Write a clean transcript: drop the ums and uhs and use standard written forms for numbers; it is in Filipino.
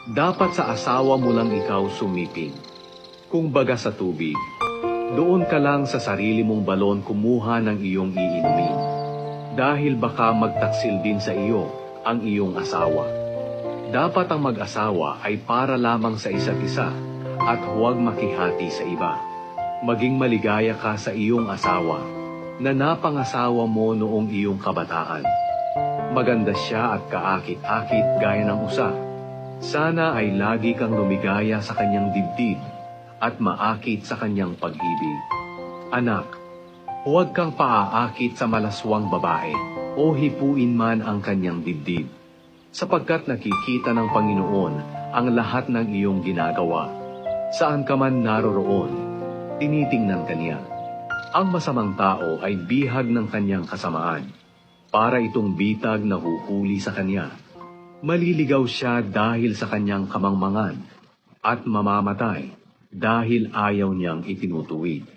Dapat sa asawa mo lang ikaw sumiping. Kung baga sa tubig, doon ka lang sa sarili mong balon kumuha ng iyong iinumin. Dahil baka magtaksil din sa iyo ang iyong asawa. Dapat ang mag-asawa ay para lamang sa isa't isa at huwag makihati sa iba. Maging maligaya ka sa iyong asawa na napangasawa mo noong iyong kabataan. Maganda siya at kaakit-akit gaya ng usa. Sana ay lagi kang lumigaya sa kanyang dibdib at maakit sa kanyang pag-ibig. Anak, huwag kang paaakit sa malaswang babae o hipuin man ang kanyang dibdib, sapagkat nakikita ng Panginoon ang lahat ng iyong ginagawa. Saan ka man naroroon, tinitingnan kanya. Ang masamang tao ay bihag ng kanyang kasamaan, para itong bitag na huhuli sa kanya. Maliligaw siya dahil sa kanyang kamangmangan at mamamatay dahil ayaw niyang itinutuwid.